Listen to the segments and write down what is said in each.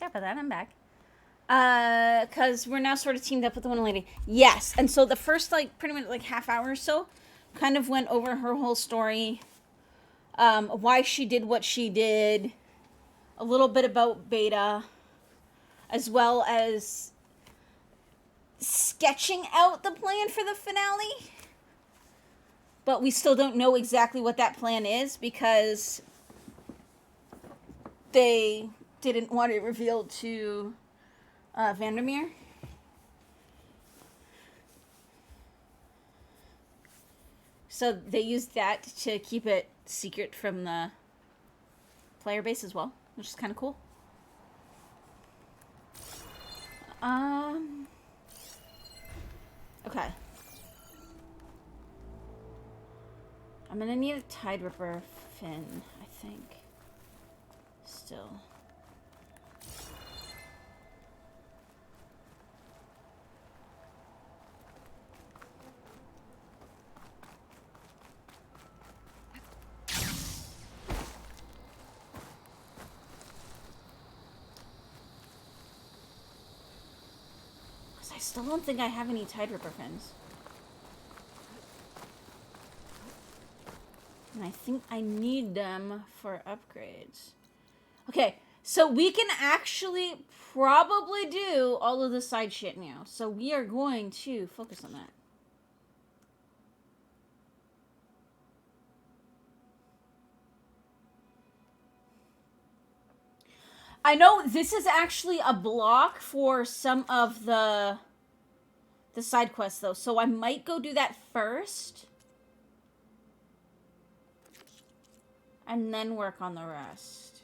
forgot about that. I'm back. Because we're now sort of teamed up with the one lady. Yes, and so the first, like, pretty much, like, half hour or so kind of went over her whole story, why she did what she did, a little bit about Beta, as well as sketching out the plan for the finale. But we still don't know exactly what that plan is because they didn't want it revealed to Vandermeer. So they used that to keep it secret from the player base as well, which is kind of cool. Okay. I'm gonna need a Tide Ripper fin, I think. Still. I still don't think I have any Tide Ripper fins. And I think I need them for upgrades. Okay, so we can actually probably do all of the side shit now. So we are going to focus on that. I know this is actually a block for some of the side quests, though. So I might go do that first. And then work on the rest.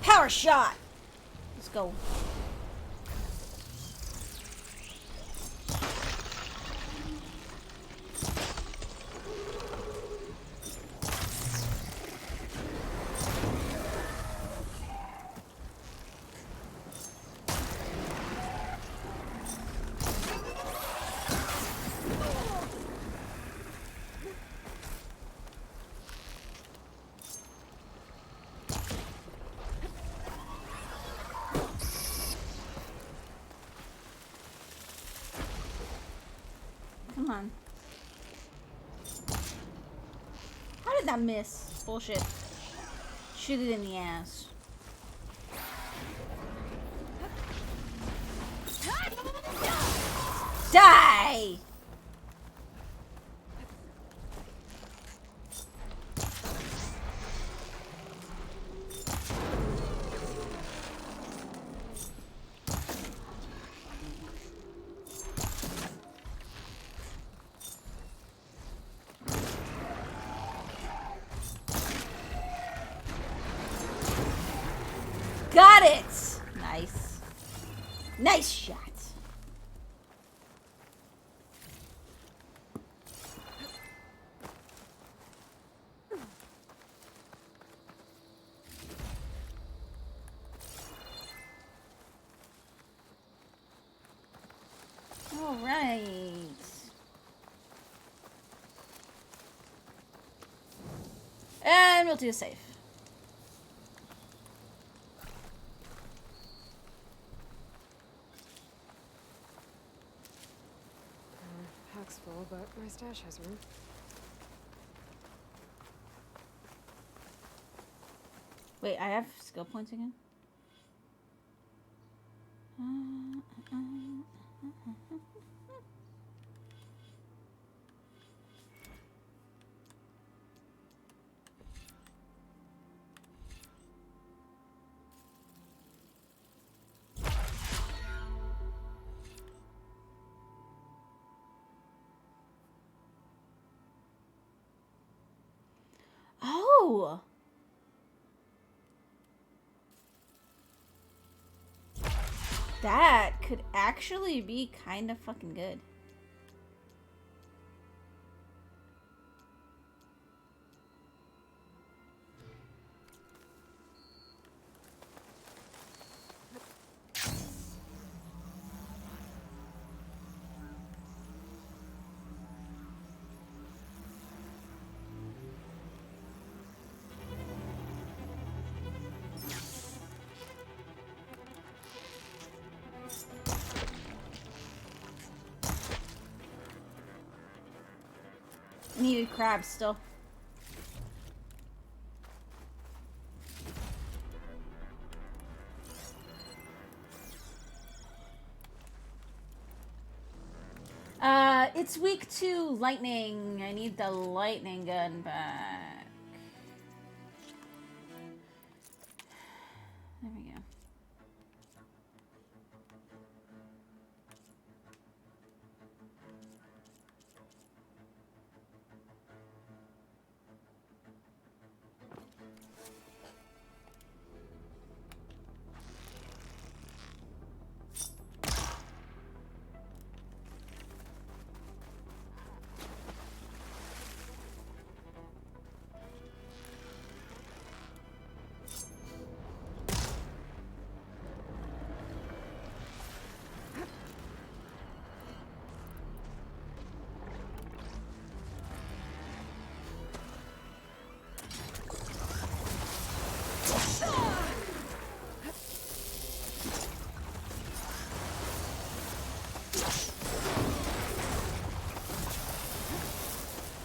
Power shot! Let's go. Come on. How did that miss? Bullshit. Shoot it in the ass. Die! Got it! Nice. Nice shot. All right. And we'll do a save. Pack's full, but my stash has room. Wait, I have skill points again? Oh! That could actually be kind of fucking good. Needed crabs still. It's weak to lightning. I need the lightning gun back. There we go.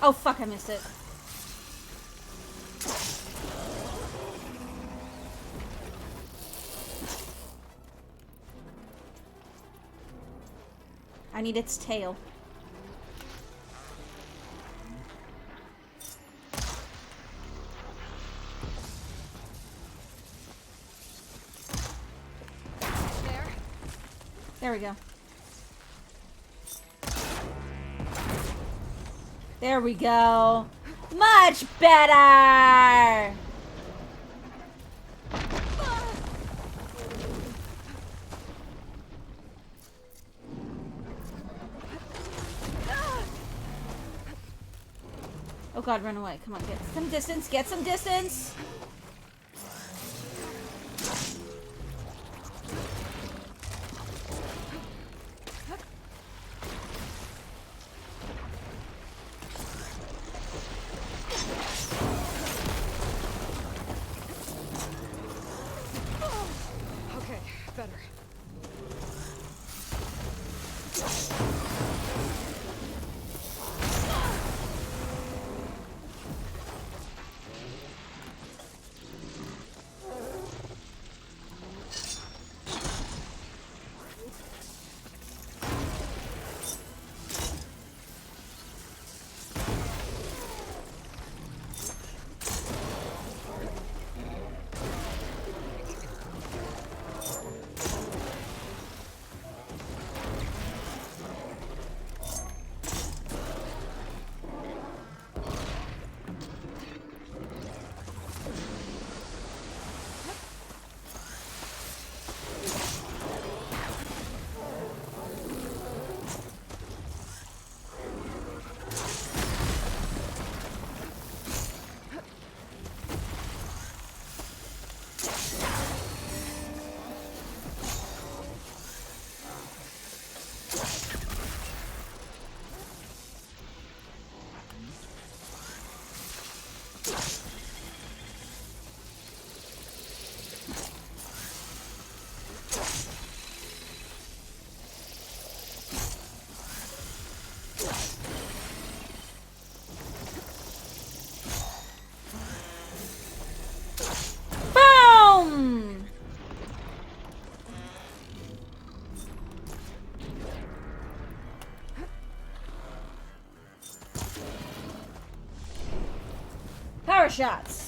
Oh fuck, I missed it. I need its tail. There we go. There we go. Much better! Oh god, run away. Come on, get some distance. Get some distance! Okay, better. more shots.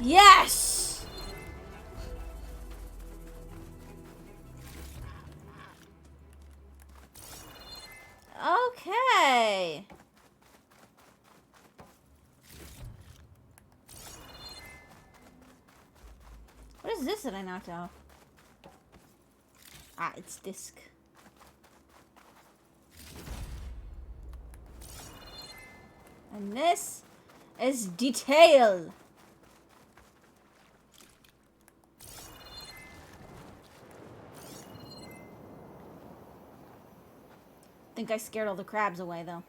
Yes! Okay. What is this that I knocked off? Ah, it's disc. And this is detail. I think I scared all the crabs away, though.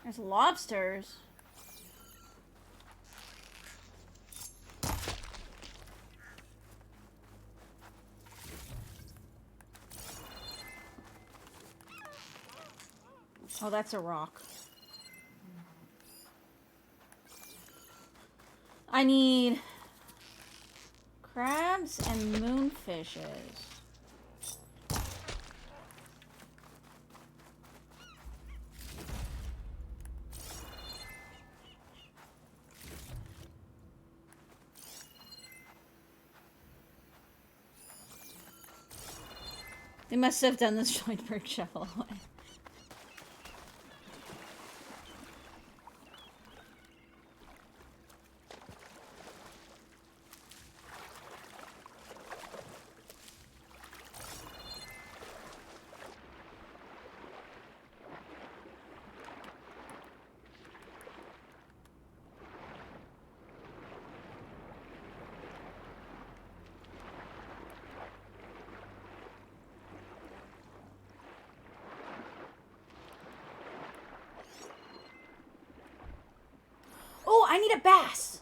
There's lobsters. Oh, that's a rock. I need crabs and moonfishes. They must have done this Schweinberg shovel away. Oh, I need a bass.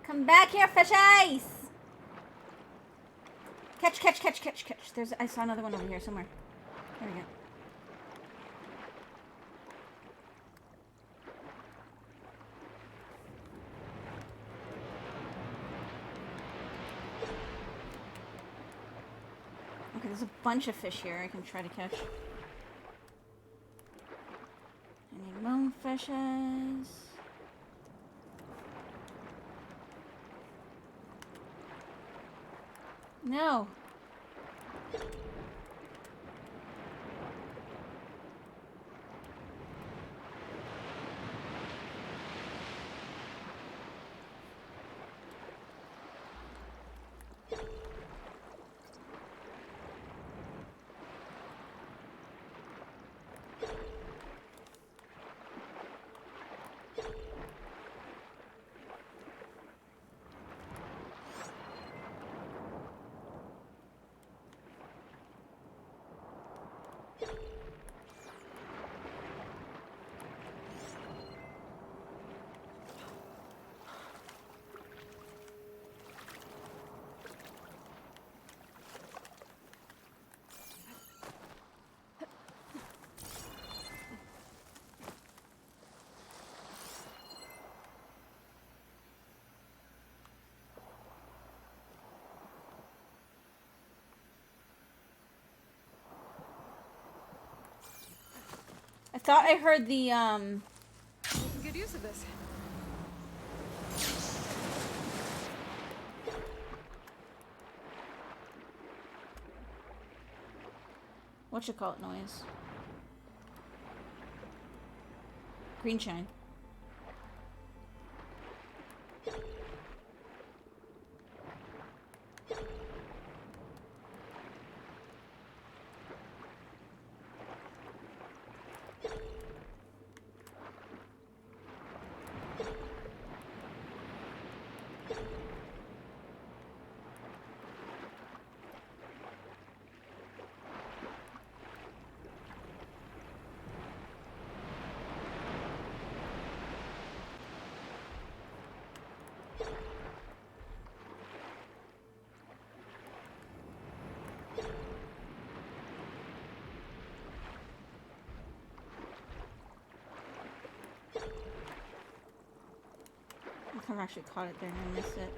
Come back here, fish eyes. Catch, catch, catch, catch, catch. I saw another one over here somewhere. There we go. Okay, there's a bunch of fish here I can try to catch. I need moonfishes. No. I thought I heard the, Making good use of this. whatchamacallit noise. Green shine. I've actually caught it there and I missed it.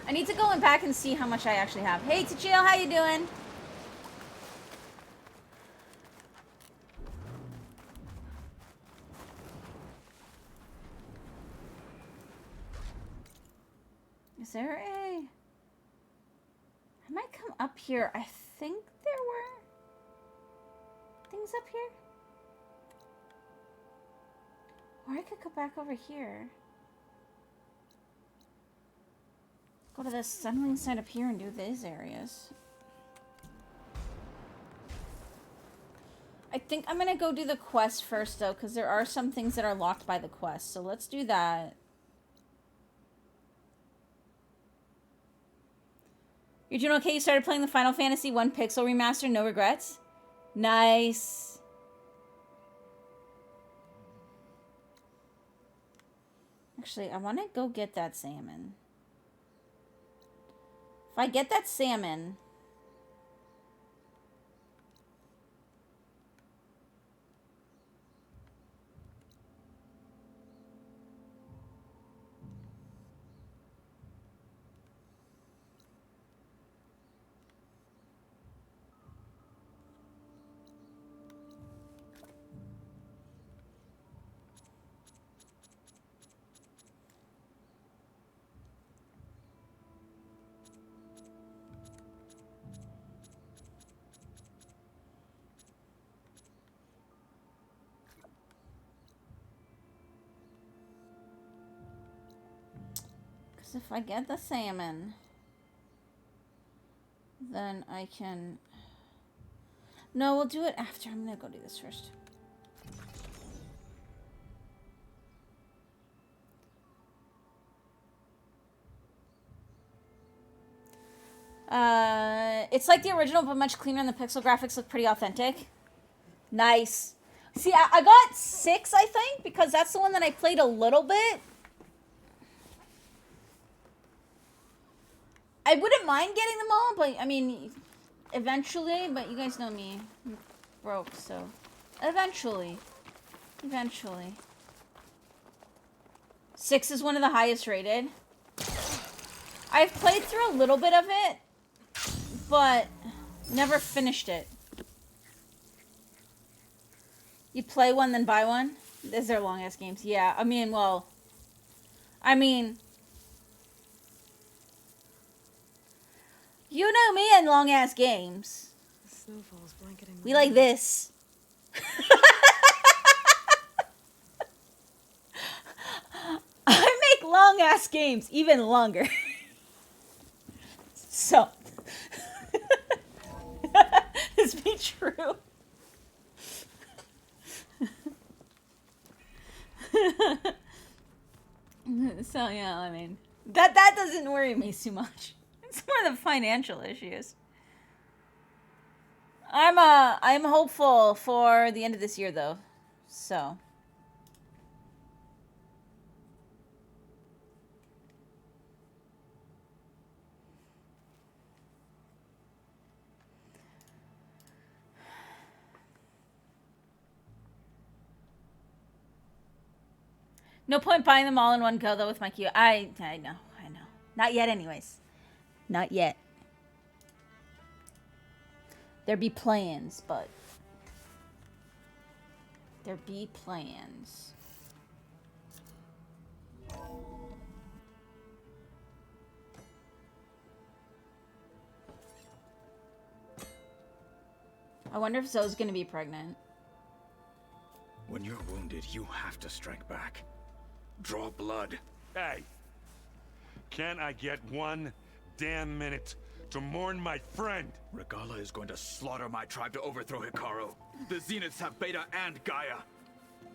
I need to go back and see how much I actually have. Hey, Tachio, how you doing? Is there a... I might come up here. I think there were things up here. Or I could go back over here. Go to the Sunwing side up here and do these areas. I think I'm gonna go do the quest first though, because there are some things that are locked by the quest. So let's do that. You're doing okay? You started playing the Final Fantasy 1 Pixel Remaster, no regrets? Nice. Actually, I want to go get that salmon. If I get that salmon... If I get the salmon, then I can... No, we'll do it after. I'm gonna go do this first. It's like the original, but much cleaner, and the pixel graphics look pretty authentic. Nice. See, I got 6, I think, because that's the one that I played a little bit. I wouldn't mind getting them all, but, I mean, eventually, but you guys know me. I'm broke, so... Eventually. Eventually. 6 is one of the highest rated. I've played through a little bit of it, but never finished it. You play one, then buy one? These are long-ass games. Yeah, I mean, well... You know me and long-ass games. The snowfall's blanketing We like this. I make long-ass games even longer. So. This be true. So, yeah, I mean. That doesn't worry me too much. It's more the financial issues. I'm hopeful for the end of this year though. So. No point buying them all in one go though with my queue. I know. Not yet anyways. Not yet. There be plans, but... There be plans. I wonder if Zoe's gonna be pregnant. When you're wounded, you have to strike back. Draw blood. Hey! Can't I get one damn minute to mourn my friend? Regalla is going to slaughter my tribe to overthrow Hikaru. The Zeniths have Beta and Gaia.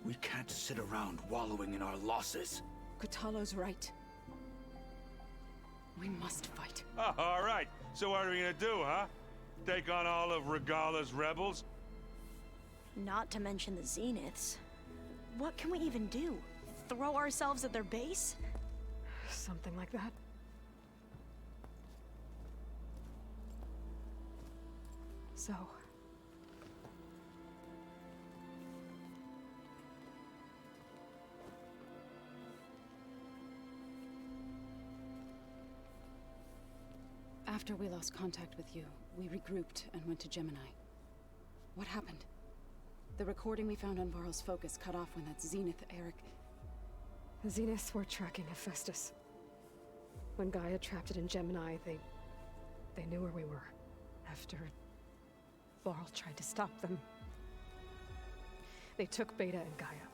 We can't sit around wallowing in our losses. Kotallo's right. We must fight. Oh, all right. So what are we gonna do, huh? Take on all of Regalla's rebels? Not to mention the Zeniths. What can we even do? Throw ourselves at their base? Something like that. So... After we lost contact with you, we regrouped and went to Gemini. What happened? The recording we found on Varl's focus cut off when that Zenith Eric... The Zeniths were tracking Hephaestus. When Gaia trapped it in Gemini, they knew where we were. After Varl tried to stop them. They took Beta and Gaia.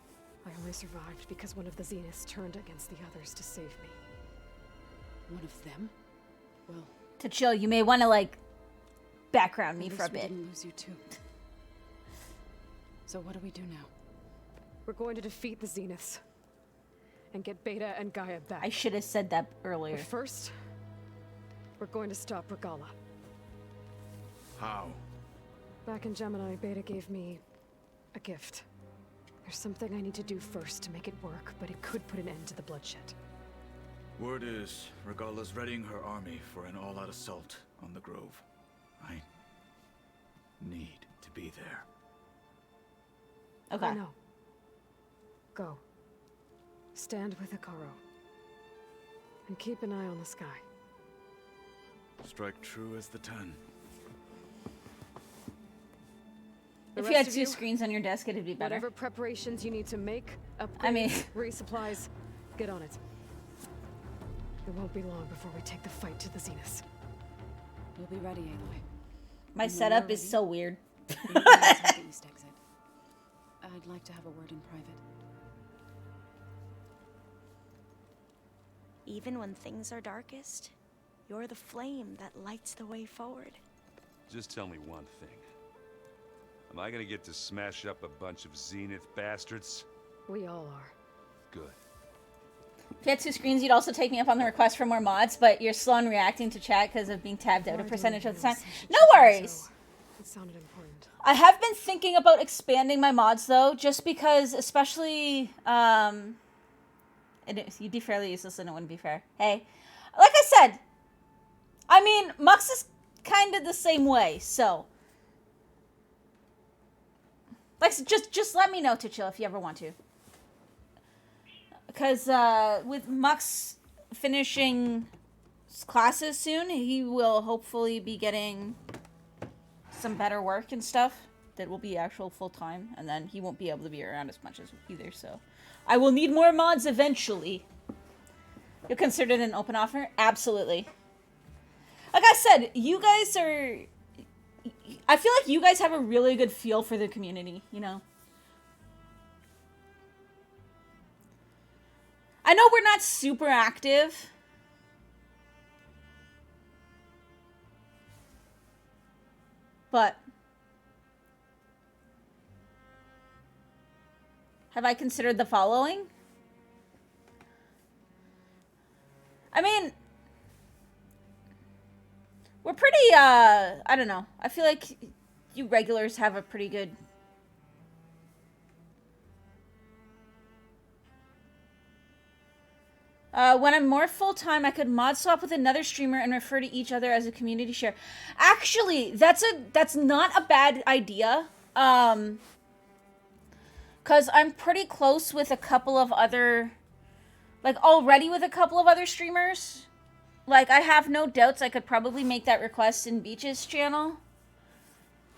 I only survived because one of the Zeniths turned against the others to save me. One of them? Well... To chill, you may want to, like, background me at for a least we bit. didn't lose you too. So what do we do now? We're going to defeat the Zeniths. And get Beta and Gaia back. I should have said that earlier. But first, we're going to stop Regala. How? Back in Gemini, Beta gave me a gift. There's something I need to do first to make it work, but it could put an end to the bloodshed. Word is, Regala's readying her army for an all-out assault on the Grove. I need to be there. Okay. I know. Go. Stand with Ikaro. And keep an eye on the sky. Strike true as the 10. The If you had rest of two you, screens on your desk, it'd be better. whatever preparations you need to make, upgrades, I mean- resupplies, get on it. It won't be long before we take the fight to the Zeniths. We'll be ready, Aloy. My When setup we're is ready, so weird. we can go inside the east exit. I'd like to have a word in private. Even when things are darkest, you're the flame that lights the way forward. Just tell me one thing. Am I gonna get to smash up a bunch of Zenith bastards? We all are. Good. If you had two screens, you'd also take me up on the request for more mods, but you're slow in reacting to chat because of being tabbed out a Why do percentage you of the time. use such a No term worries. so- It sounded important. I have been thinking about expanding my mods though, just because, especially, you'd be fairly useless and it wouldn't be fair. Hey, like I said, I mean, Mux is kind of the same way, so. Like, just let me know, to chill if you ever want to. Because, with Mux finishing classes soon, he will hopefully be getting some better work and stuff that will be actual full-time, and then he won't be able to be around as much as either, so I will need more mods eventually. You'll consider it an open offer? Absolutely. Like I said, you guys are... I feel like you guys have a really good feel for the community, you know? I know we're not super active. But have I considered the following? I mean, we're pretty, I don't know. I feel like you regulars have a pretty good... when I'm more full-time, I could mod swap with another streamer and refer to each other as a community share. Actually, that's not a bad idea. Because I'm pretty close with a couple of other... Like, already with a couple of other streamers. Like, I have no doubts I could probably make that request in Beach's channel.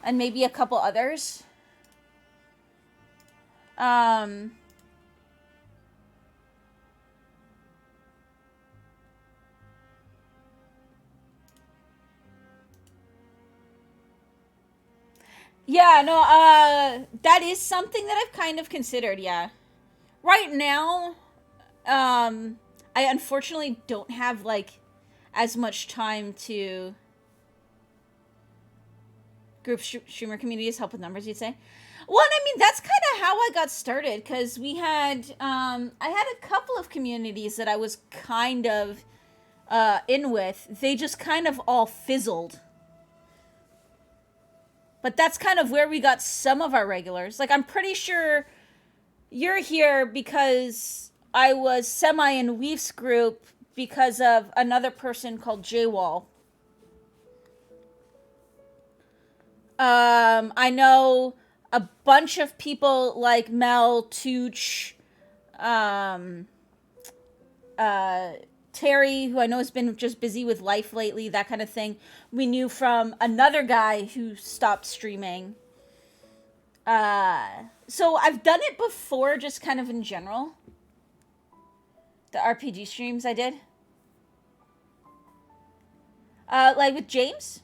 And maybe a couple others. Yeah, no, that is something that I've kind of considered, yeah. Right now, I unfortunately don't have, like, as much time to group streamer communities, help with numbers, you'd say. Well, I mean, that's kind of how I got started, because we had, I had a couple of communities that I was kind of, in with. They just kind of all fizzled. But that's kind of where we got some of our regulars. Like, I'm pretty sure you're here because I was semi in Weef's group because of another person called J-Wall. I know a bunch of people like Mel, Tooch, Terry, who I know has been just busy with life lately, that kind of thing. We knew from another guy who stopped streaming. So I've done it before, just kind of in general. The RPG streams I did. Like with James?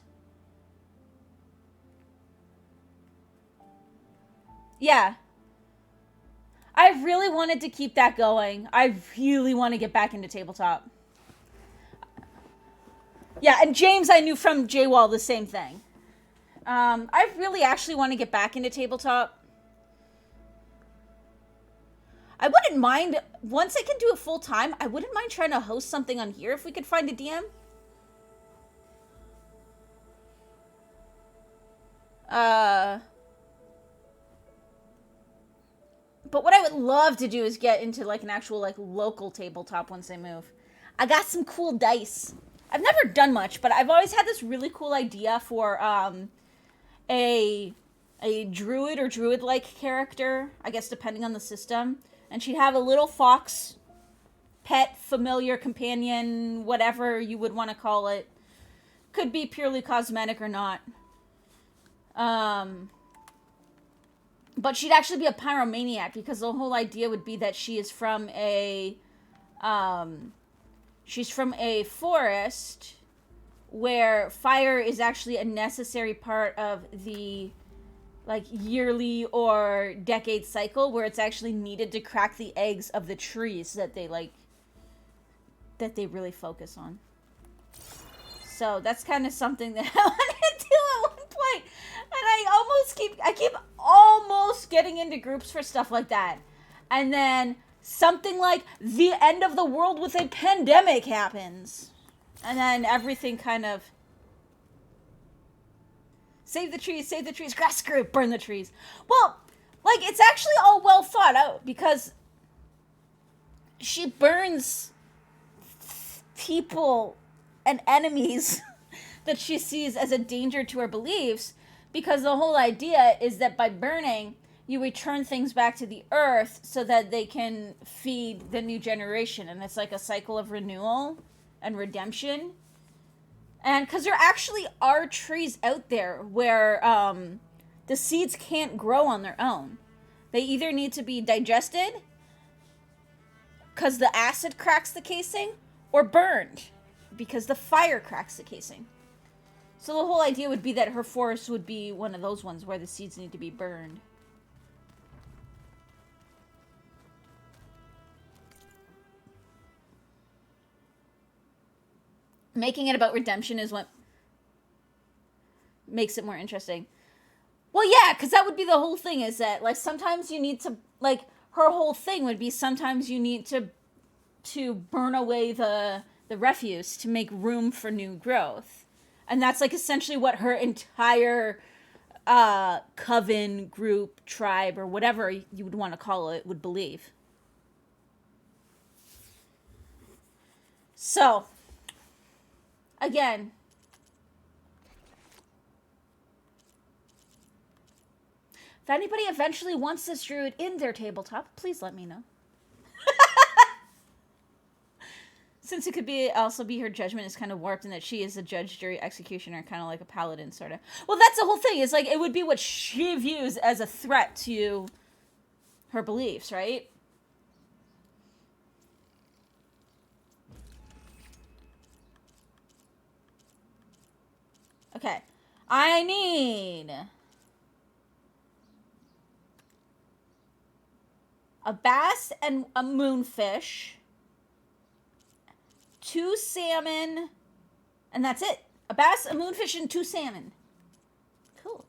Yeah. I really wanted to keep that going. I really want to get back into tabletop. Yeah, and James I knew from J-Wall, the same thing. I really actually want to get back into tabletop. I wouldn't mind, once I can do it full time, I wouldn't mind trying to host something on here if we could find a DM. But what I would love to do is get into like an actual like local tabletop once I move. I got some cool dice. I've never done much, but I've always had this really cool idea for a druid or druid-like character, I guess depending on the system. And she'd have a little fox, pet, familiar, companion, whatever you would want to call it. Could be purely cosmetic or not. But she'd actually be a pyromaniac because the whole idea would be that she is from a, she's from a forest where fire is actually a necessary part of the, like, yearly or decade cycle where it's actually needed to crack the eggs of the trees that they, like, that they really focus on. So that's kind of something that I wanted to do at one point. And I keep almost getting into groups for stuff like that. And then something like the end of the world with a pandemic happens. And then everything kind of... Save the trees, grass group, burn the trees. Well, like, it's actually all well thought out because she burns people and enemies that she sees as a danger to her beliefs, because the whole idea is that by burning, you return things back to the earth so that they can feed the new generation. And it's like a cycle of renewal and redemption. And because there actually are trees out there where the seeds can't grow on their own. They either need to be digested because the acid cracks the casing, or burned because the fire cracks the casing. So the whole idea would be that her forest would be one of those ones where the seeds need to be burned. Making it about redemption is what makes it more interesting. Well, yeah, because that would be the whole thing, is that, like, sometimes you need to, like, her whole thing would be sometimes you need to burn away the refuse to make room for new growth. And that's, like, essentially what her entire coven, group, tribe, or whatever you would want to call it, would believe. So, again, if anybody eventually wants this druid in their tabletop, please let me know. Since it could be also be her judgment is kind of warped, and that she is a judge, jury, executioner, kind of like a paladin, sort of. Well, that's the whole thing. It's like, it would be what she views as a threat to her beliefs, right? Okay. I need a bass and a moonfish, 2 salmon, and that's it. A bass, a moonfish, and 2 salmon. Cool.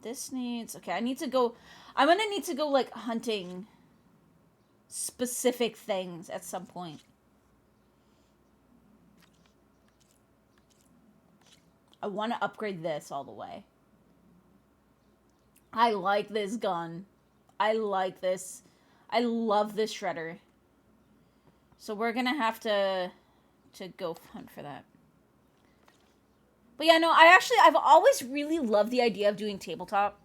This needs... Okay, I'm gonna need to go, like, hunting specific things at some point. I want to upgrade this all the way. I like this gun. I like this. I love this shredder. So we're gonna have to go hunt for that. But yeah, no, I've always really loved the idea of doing tabletop.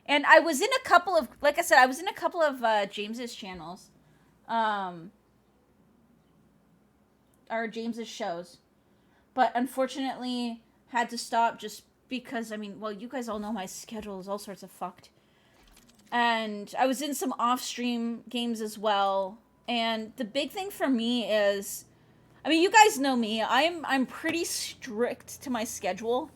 And I was in a couple of, like I said, I was in a couple of James's channels. Or James's shows. But unfortunately had to stop just because, I mean, well, you guys all know my schedule is all sorts of fucked. And I was in some off-stream games as well. And the big thing for me is, I mean, you guys know me. I'm pretty strict to my schedule.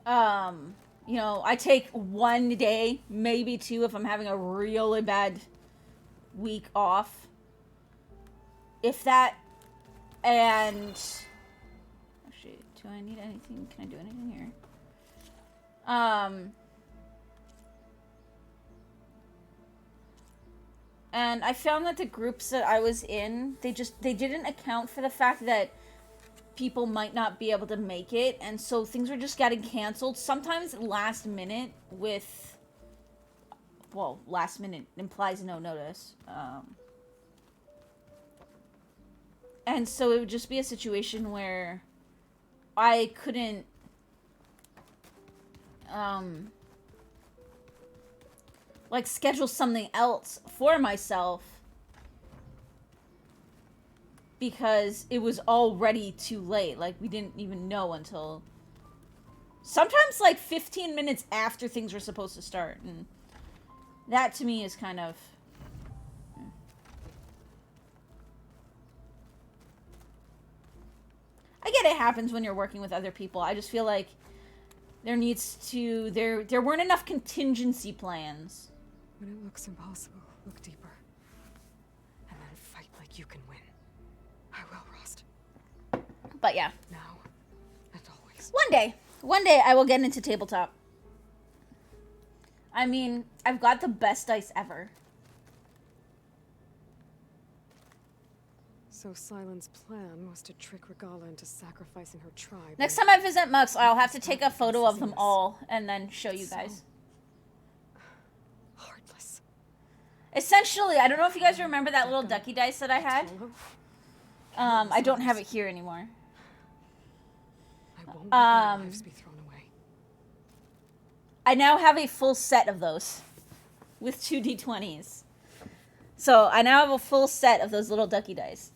You know, I take one day, maybe two, if I'm having a really bad week off. If that, and actually, do I need anything? Can I do anything here? And I found that the groups that I was in, they didn't account for the fact that people might not be able to make it, and so things were just getting canceled. Sometimes last minute with, well, last minute implies no notice. And so it would just be a situation where I couldn't, like, schedule something else for myself because it was already too late. Like, we didn't even know until sometimes like 15 minutes after things were supposed to start. And that to me is kind of, I get it happens when you're working with other people. I just feel like there weren't enough contingency plans. When it looks impossible, look deeper. And then fight like you can win. I will, Rost. But yeah. Now and always. One day I will get into tabletop. I mean, I've got the best dice ever. So Sylens' plan was to trick Regala into sacrificing her tribe. Next time I visit Mux, I'll have to take a photo of them all and then show you guys. Heartless. Essentially, I don't know if you guys remember that little ducky dice that I had. I don't have it here anymore. I won't let their lives be thrown away. I now have a full set of those with 2 d20s. So I now have a full set of those little ducky dice.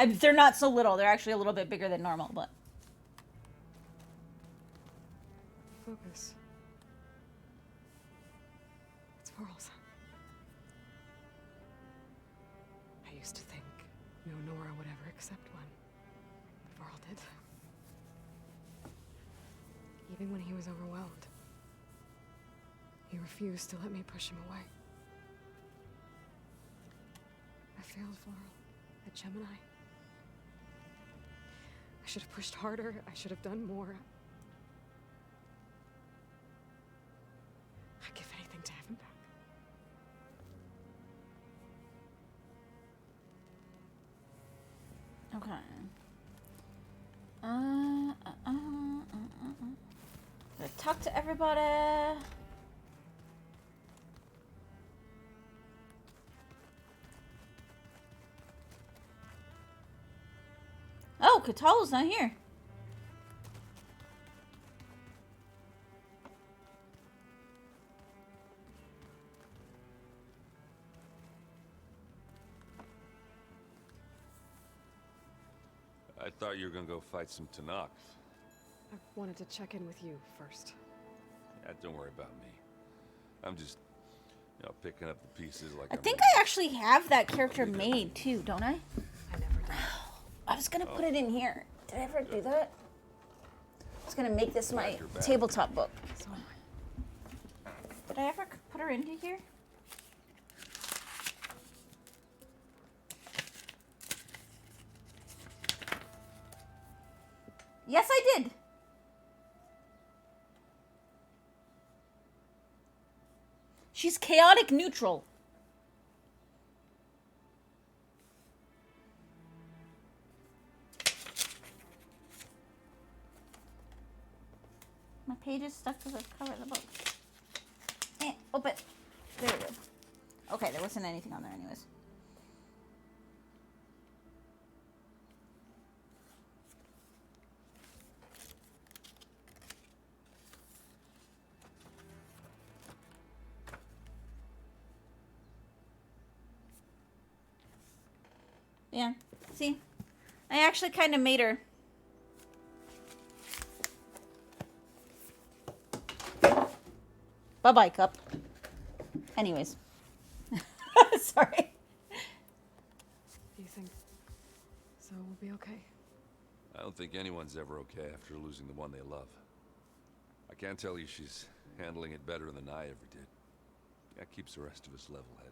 They're not so little. They're actually a little bit bigger than normal, but... Focus. It's Varl's. I used to think no Nora would ever accept one. But Varl did. Even when he was overwhelmed. He refused to let me push him away. I failed Varl at Gemini. I should have pushed harder. I should have done more. I'd give anything to have him back. Okay. Gotta talk to everybody. Oh, Katala's not here. I thought you were gonna go fight some Tanakh. I wanted to check in with you first. Yeah, don't worry about me. I'm just, you know, picking up the pieces like I think I actually have that character made too, don't I? I never did. I was gonna put it in here. Did I ever do that? I was gonna make this my Your back. tabletop book. Did I ever put her into here? Yes, I did. She's chaotic neutral. My page is stuck to the cover of the book. Open. There we go. Okay, there wasn't anything on there anyways. Yeah, see? I actually kind of made her. Bye-bye, cup. Anyways. Sorry. You think Zoe will be okay? I don't think anyone's ever okay after losing the one they love. I can't tell you she's handling it better than I ever did. That keeps the rest of us level-headed.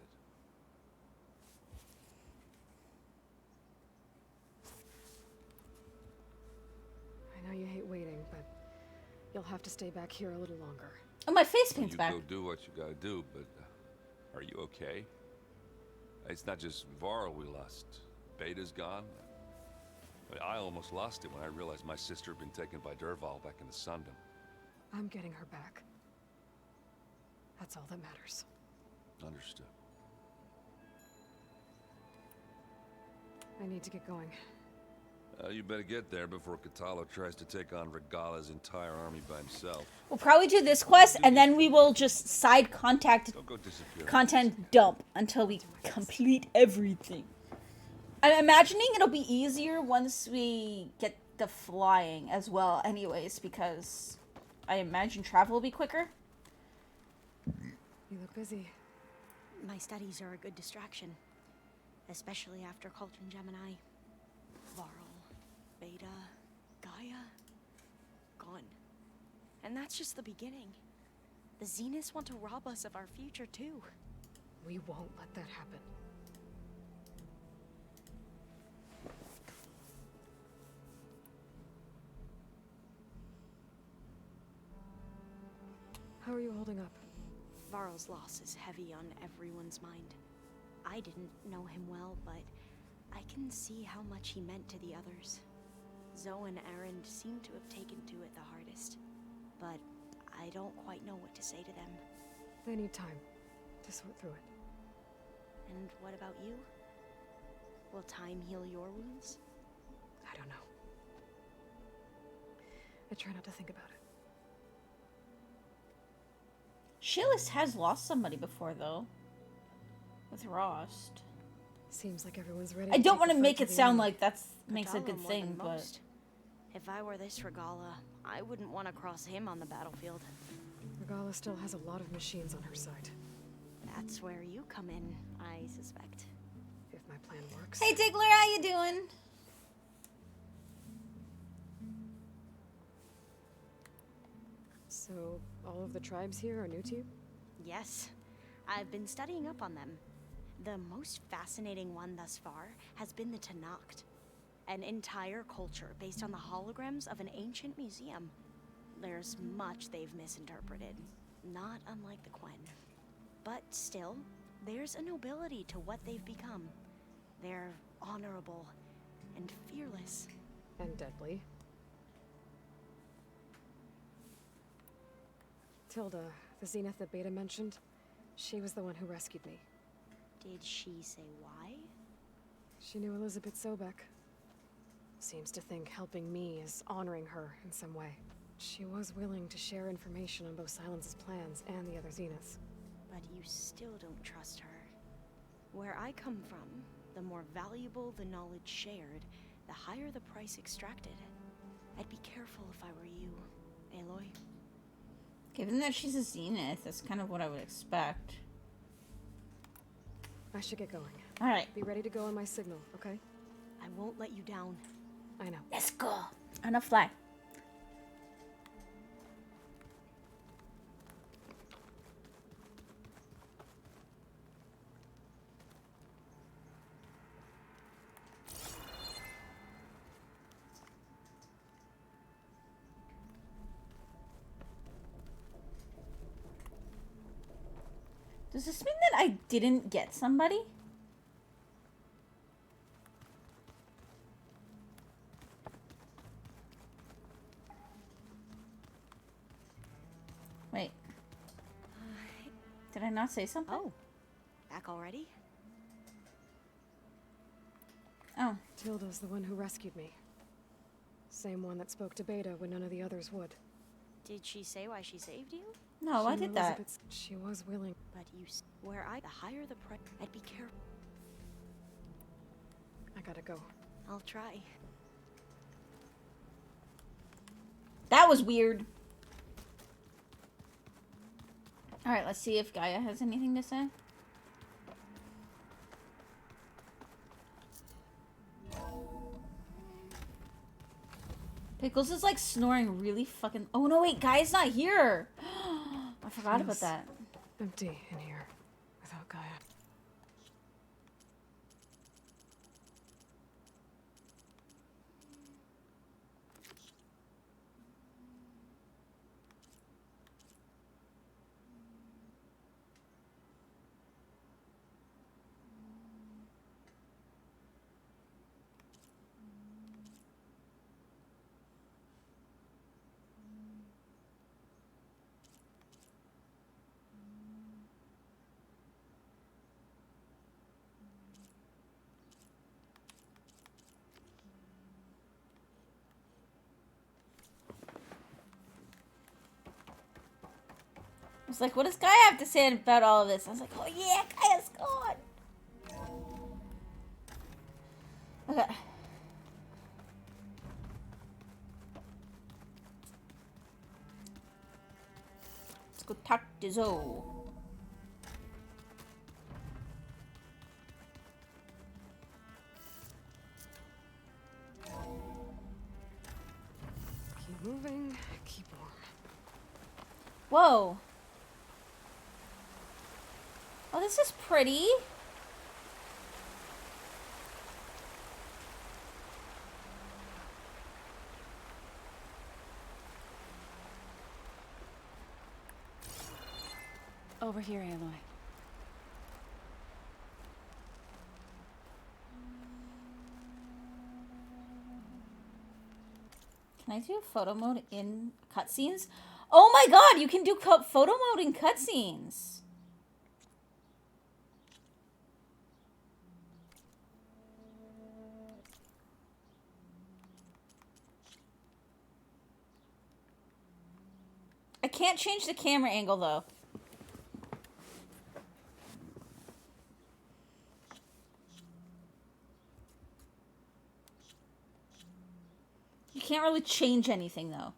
I know you hate waiting, but you'll have to stay back here a little longer. Oh, my face paint's You back. go do what you gotta do, but are you okay? It's not just Varl we lost. Beta's gone. I almost lost it when I realized my sister had been taken by Dervahl back in the Sundom. I'm getting her back. That's all that matters. Understood. I need to get going. You better get there before Katalo tries to take on Regala's entire army by himself. We'll probably do this quest, and then we will just side contact Don't go disappearing. content dump until we complete everything. I'm imagining it'll be easier once we get the flying as well anyways, because I imagine travel will be quicker. You look busy. My studies are a good distraction, especially after Cauldron Gemini. Varl, Beta, Gaia, gone. And that's just the beginning. The Zeniths want to rob us of our future too. We won't let that happen. How are you holding up? Varl's loss is heavy on everyone's mind. I didn't know him well, but I can see how much he meant to the others. Zoe and Erend seem to have taken to it the hardest, but I don't quite know what to say to them. They need time to sort through it. And what about you? Will time heal your wounds? I don't know. I try not to think about it. Shielis has lost somebody before, though. With Rost. Seems like everyone's ready. I don't want take to the make fight it the sound end. like that's makes a Regala good more thing, than but... most. If I were this Regala, I wouldn't want to cross him on the battlefield. Regala still has a lot of machines on her side. That's where you come in, I suspect. If my plan works. Hey, Diggler, how you doing? So, all of the tribes here are new to you? Yes, I've been studying up on them. The most fascinating one thus far has been the Tenakth, an entire culture based on the holograms of an ancient museum. There's much they've misinterpreted, not unlike the Quen. But still, there's a nobility to what they've become. They're honorable and fearless. And deadly. Tilda, the Zenith that Beta mentioned, she was the one who rescued me. Did she say why? She knew Elizabeth Sobek. Seems to think helping me is honoring her in some way. She was willing to share information on both Silence's plans and the other Zeniths. But you still don't trust her. Where I come from, the more valuable the knowledge shared, the higher the price extracted. I'd be careful if I were you, Aloy. Given that she's a Zenith, that's kind of what I would expect. I should get going. Alright, Be ready to go on my signal, okay? I won't let you down. I know. let's go. On a fly. Does this mean that I didn't get somebody? Did I not say something? Oh, back already? Oh. Tilda's the one who rescued me. Same one that spoke to Beta when none of the others would. Did she say why she saved you? No, I She did and that. Elizabeth, she was willing. But where the higher the price, I'd be careful. I gotta go. I'll try. That was weird. Alright, let's see if Gaia has anything to say. Pickles is like snoring really fucking. Oh no, wait, Gaia's not here. I forgot about Feels that. empty in here without Gaia. I was like, what does Gaia have to say about all of this? I was like, oh yeah, Gaia's gone. Okay. Let's go talk to Zoe. Keep moving, keep warm. Whoa. Oh, this is pretty. Over here, Aloy. Can I do photo mode in cutscenes? Oh my god, you can do photo mode in cutscenes. I can't change the camera angle though. You can't really change anything though.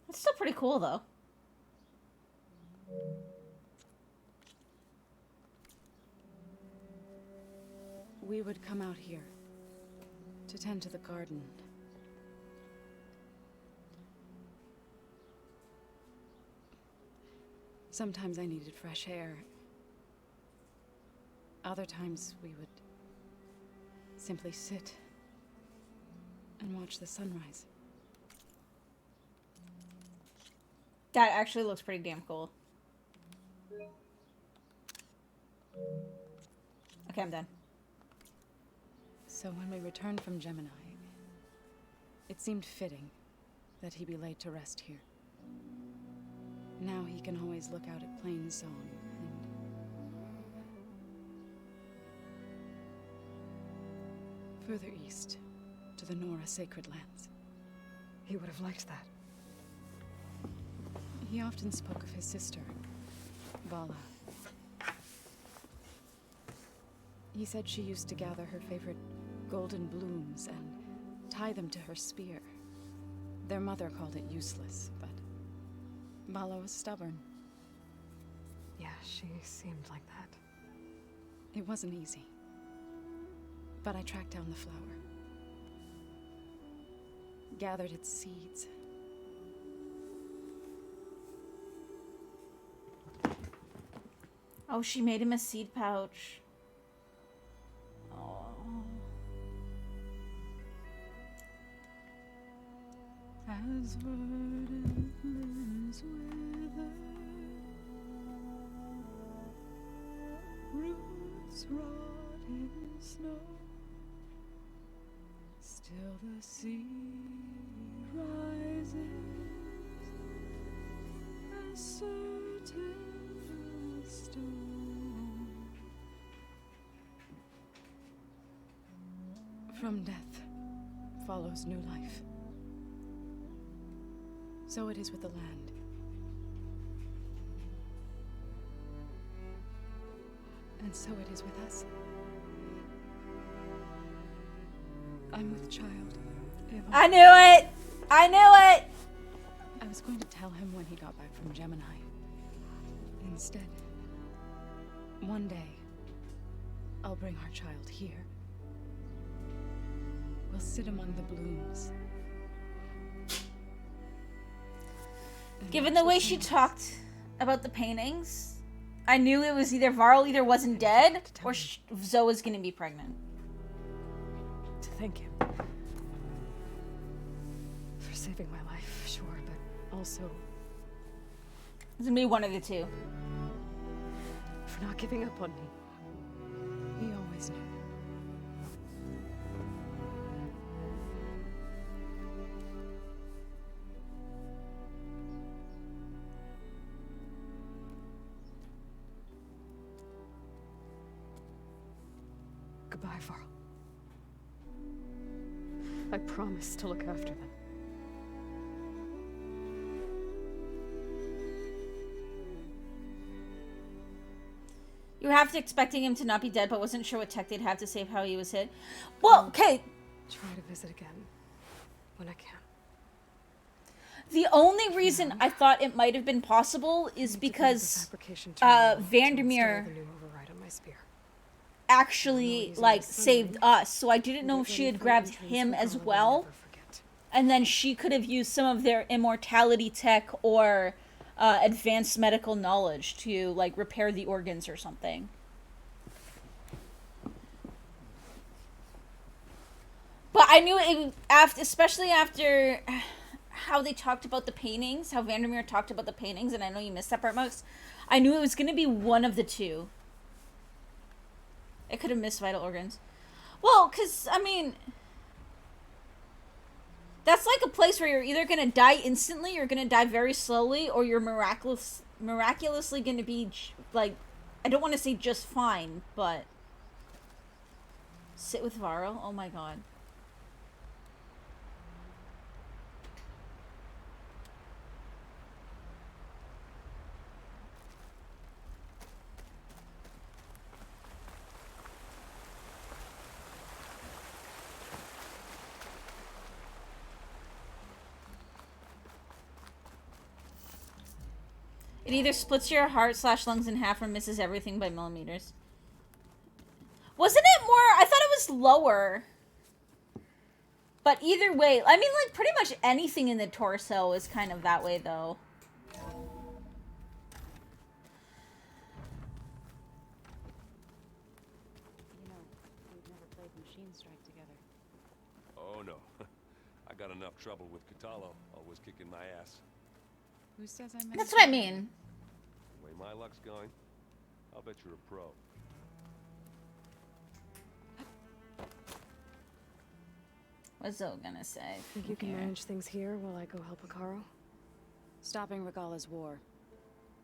It's still pretty cool though. We would come out here to tend to the garden. Sometimes I needed fresh air. Other times we would simply sit and watch the sunrise. That actually looks pretty damn cool. Okay, I'm done. So when we returned from Gemini, it seemed fitting that he be laid to rest here. Now he can always look out at Plainsong and... further east, to the Nora Sacred Lands. He would have liked that. He often spoke of his sister, Vala. He said she used to gather her favorite golden blooms and tie them to her spear. Their mother called it useless, but Vala was stubborn. Yeah, she seemed like that. It wasn't easy. But I tracked down the flower. Gathered its seeds. Oh, she made him a seed pouch. Oh. As verdant limbs wither, roots rot in snow, still the sea rises, as certain as stone. From death follows new life. So it is with the land. And so it is with us. I'm with child, Ava. I knew it! I knew it! I was going to tell him when he got back from Gemini. Instead, one day, I'll bring our child here. We'll sit among the blooms. Given the way she talked about the paintings, I knew it was either Varl either wasn't dead or Zoe was gonna be pregnant. To thank him. For saving my life, sure, but also It's gonna be one of the two. for not giving up on me. He always knew. Goodbye, Varl. I promise to look after them. You were half expecting him to not be dead, but wasn't sure what tech they'd have to save how he was hit. Well, okay. Try to visit again when I can. The only reason I thought it might have been possible is because Vandermeer actually like saved us, so I didn't know if she had grabbed him as well, and then she could have used some of their immortality tech or advanced medical knowledge to like repair the organs or something. But I knew it after, especially after how they talked about the paintings, how Vandermeer talked about the paintings, and I know you missed that part, Max. I knew it was going to be one of the two. It could have missed vital organs. Well, because, I mean, that's like a place where you're either going to die instantly, you're going to die very slowly, or you're miraculously going to be, like, I don't want to say just fine, but sit with Varl? Oh my god. It either splits your heart/lungs in half or misses everything by millimeters. Wasn't it more? I thought it was lower. But either way, I mean, like, pretty much anything in the torso is kind of that way, though. You know, we've never played Machine Strike together. Oh no. I got enough trouble with Katalo, always kicking my ass. Who says I meant That's what I mean. The way my luck's going, I'll bet you're a pro. What's Zoe gonna say? Think you can manage things here while I go help Hekarro? Stopping Regala's war.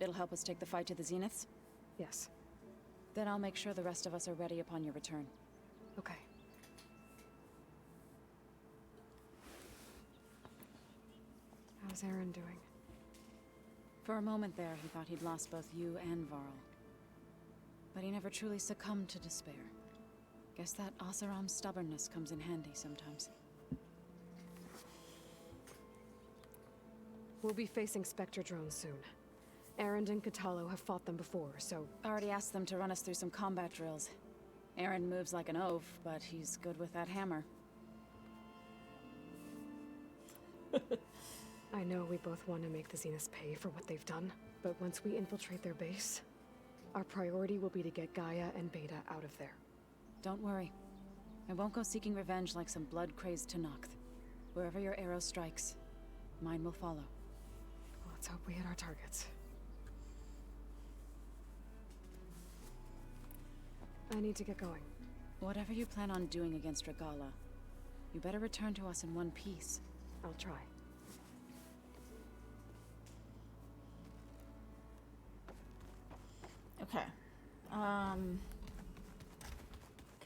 It'll help us take the fight to the Zeniths? Yes. Then I'll make sure the rest of us are ready upon your return. Okay. How's Aaron doing? For a moment there, he thought he'd lost both you and Varl. But he never truly succumbed to despair. Guess that Oseram's stubbornness comes in handy sometimes. We'll be facing Spectre drones soon. Aaron and Katalo have fought them before, so... Already asked them to run us through some combat drills. Aaron moves like an oaf, but he's good with that hammer. I know we both want to make the Zeniths pay for what they've done, but once we infiltrate their base, Our priority will be to get Gaia and Beta out of there. Don't worry. I won't go seeking revenge like some blood-crazed Tenakth. Wherever your arrow strikes, mine will follow. Let's hope we hit our targets. I need to get going. Whatever you plan on doing against Regala, you better return to us in one piece. I'll try. Okay. Come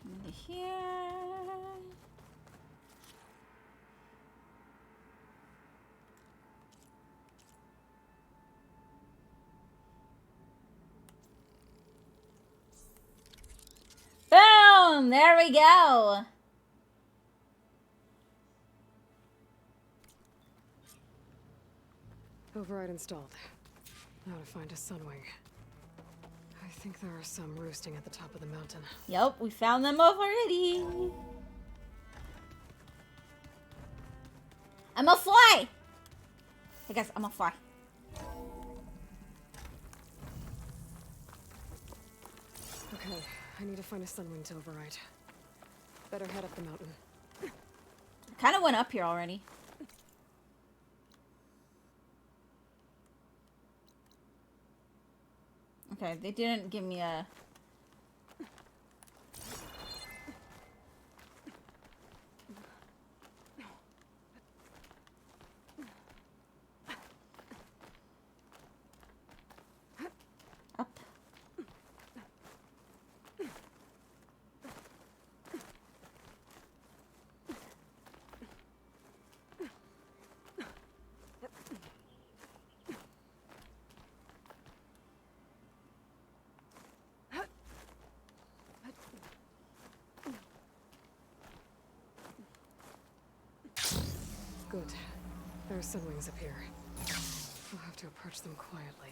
into here. Boom! There we go. Override installed. Now to find a Sunwing. I think there are some roosting at the top of the mountain. Yep, we found them already. I'm a fly. Hey guys, I'm a fly. Okay, I need to find a Sunwing to override. Better head up the mountain. Kind of went up here already. Okay, they didn't give me a... Up. Good. There are Sunwings up here. We'll have to approach them quietly.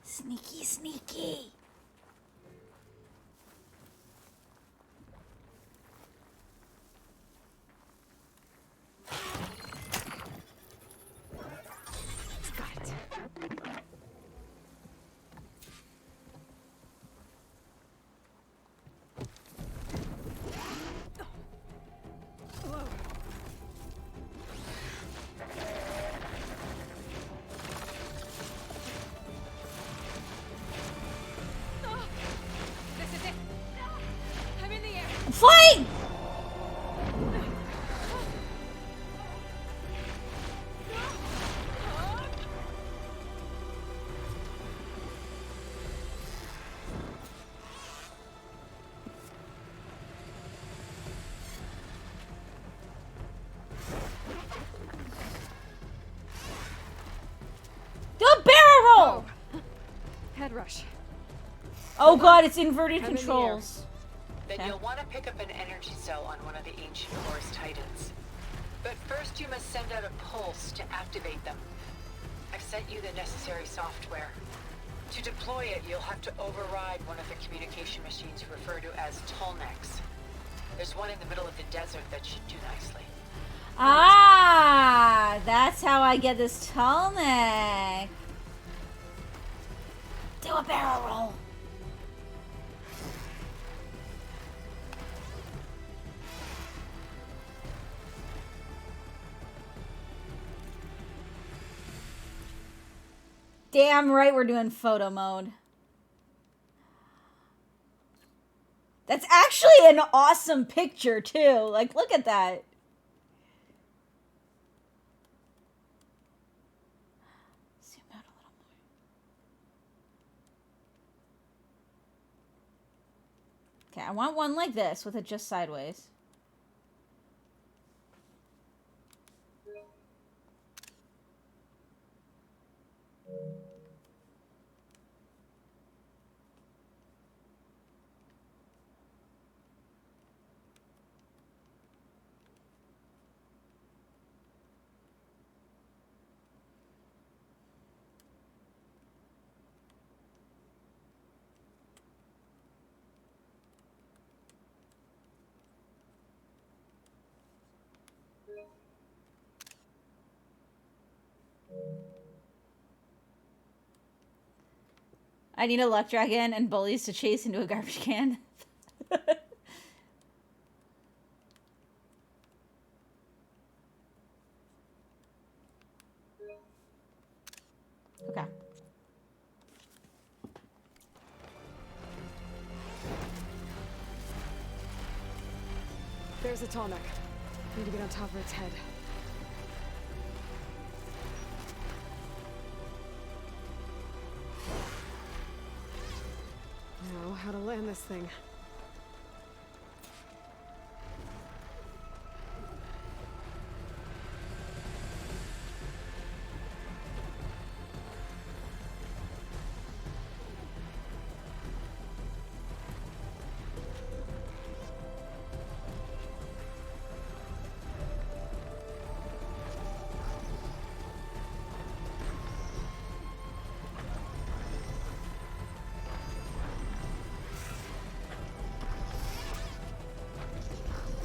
Sneaky, sneaky. Got it. This is it. I'm in the air. I'm flying! Do a barrel roll! Head rush. Oh god, it's inverted I'm in the air. controls. Then Okay. you'll want to pick up an energy cell on one of the ancient Horus Titans. But first you must send out a pulse to activate them. I've sent you the necessary software. To deploy it, you'll have to override one of the communication machines referred to as Tolnex. There's one in the middle of the desert that should do nicely. Ah, that's how I get this tall neck. Do a barrel roll. Damn right we're doing photo mode. That's actually an awesome picture too. Like, look at that. Zoom out a little more. Okay, I want one like this with it just sideways. I need a luck dragon and bullies to chase into a garbage can. Okay. There's a tall neck. Need to get on top of its head. Now, how to land this thing.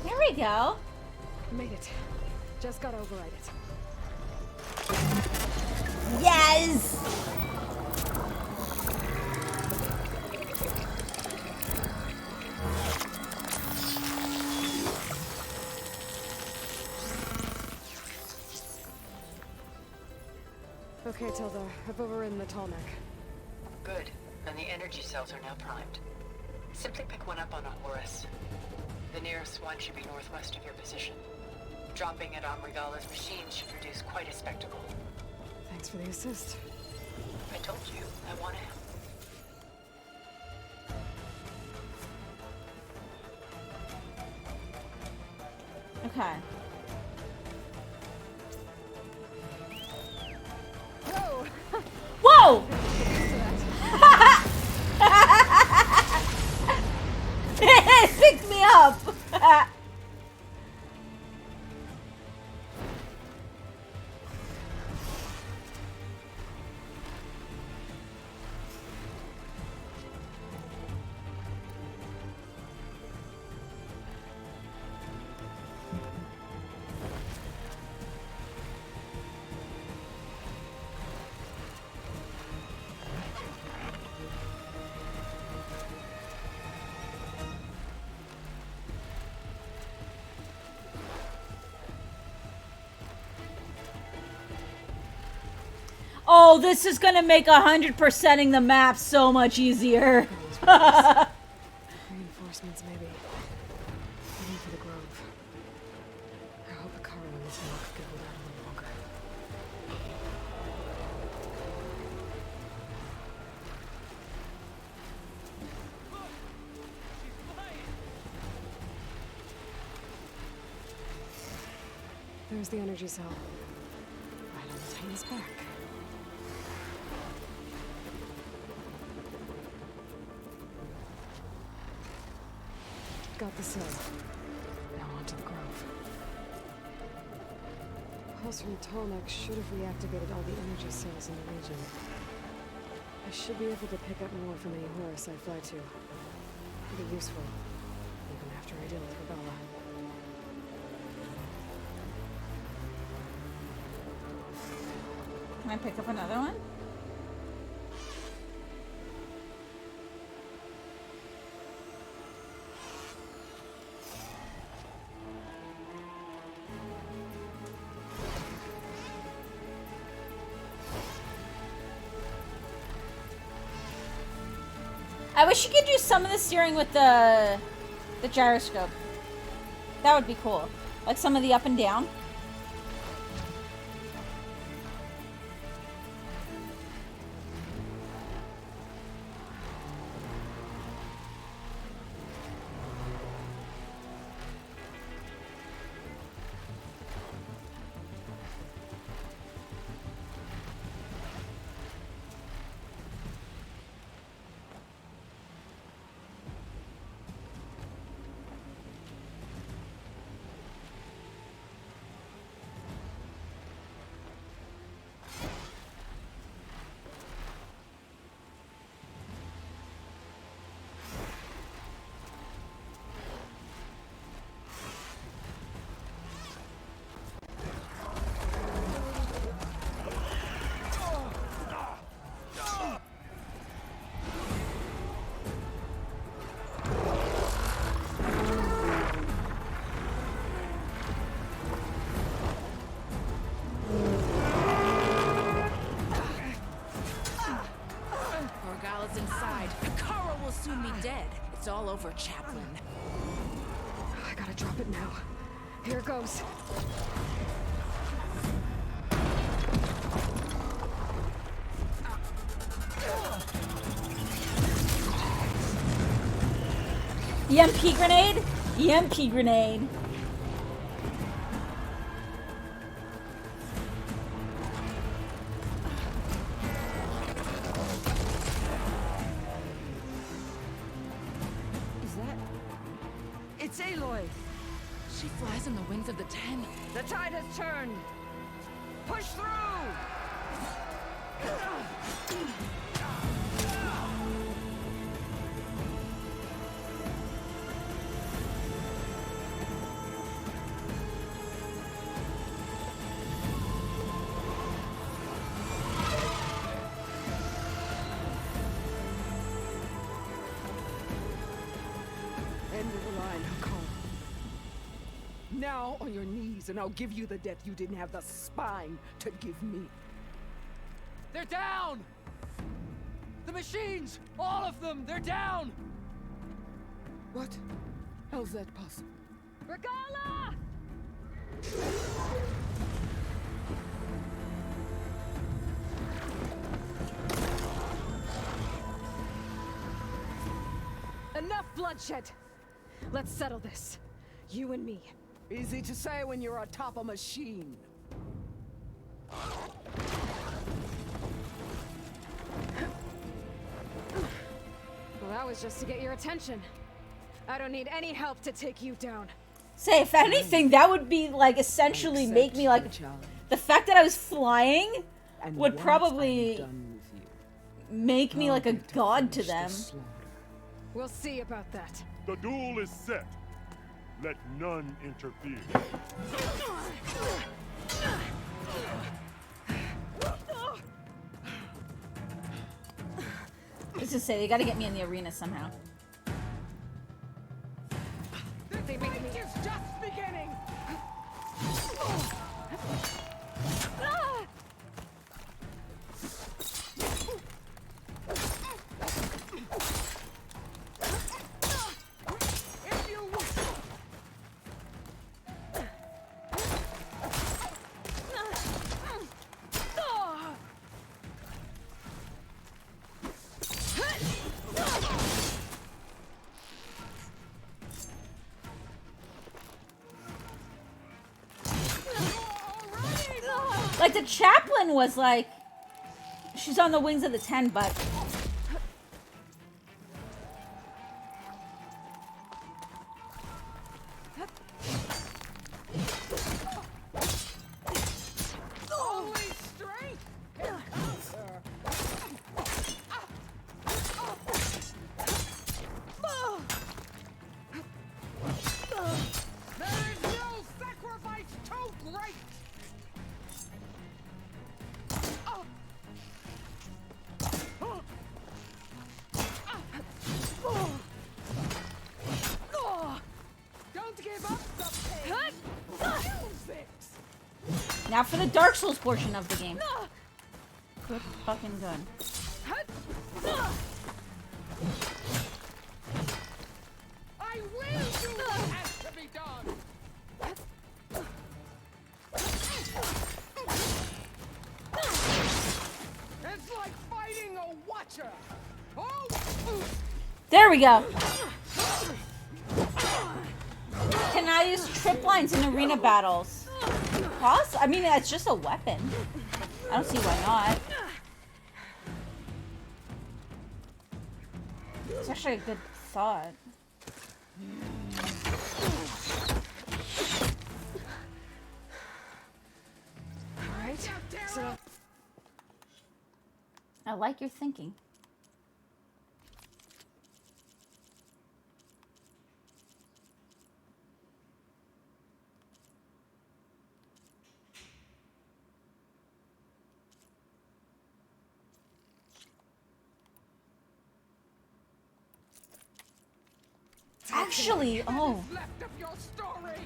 There we go. Made it. Just gotta override it. Yes! Okay, Tilda. I've overridden the tall neck. Good. And the energy cells are now primed. Simply pick one up on a Horus. The nearest one should be northwest of your position. Dropping it on Regala's machine should produce quite a spectacle. Thanks for the assist. I told you, I want to help. Okay. Whoa! Whoa! It picked me up. Oh, this is gonna make 100%ing the map so much easier. Reinforcements, maybe. Heading for the grove. I hope Akara and this knock can hold out a little longer. There's the energy cell. Right on the Titan's back. Got the cell. Now on to the grove. Pulse from Tallneck should have reactivated all the energy cells in the region. I should be able to pick up more from any Horus I fly to. It'll be useful, even after I deal with Rebella. Can I pick up another one? I wish you could do some of the steering with the gyroscope. That would be cool. Like some of the up and down. what's inside. Hikaru will soon be dead. It's all over, Chaplain. I gotta drop it now. Here goes. EMP grenade? EMP grenade. It's Aloy! She flies on the wings of the Ten. The tide has turned! Push through! End of the line, Hikaru. Now on your knees, and I'll give you the death you didn't have the spine to give me. They're down! The machines! All of them! They're down! What? How's that possible? Regala! Enough bloodshed! Let's settle this. You and me. Easy to say when you're atop a machine. Well, that was just to get your attention. I don't need any help to take you down. Say, if anything, that would be like essentially make me like the fact that I was flying And would once probably I'm done with you, make me I'll like a get to god to finish them. the slaughter. We'll see about that. The duel is set. Let none interfere. Let's just say they gotta get me in the arena somehow. This fight is just beginning! If you Like the chaplain was like, she's on the wings of the 10, but only strength can conquer. There is no sacrifice too great. Don't give up the pain. Use it. now for the Dark Souls portion of the game. Good fucking good. I will do what has to be done. It's like fighting a watcher. Oh! There we go. Can I use trip lines in arena battles? I mean, it's just a weapon. I don't see why not. It's actually a good thought. Alright, so I like your thinking. Actually, oh. Left of your story.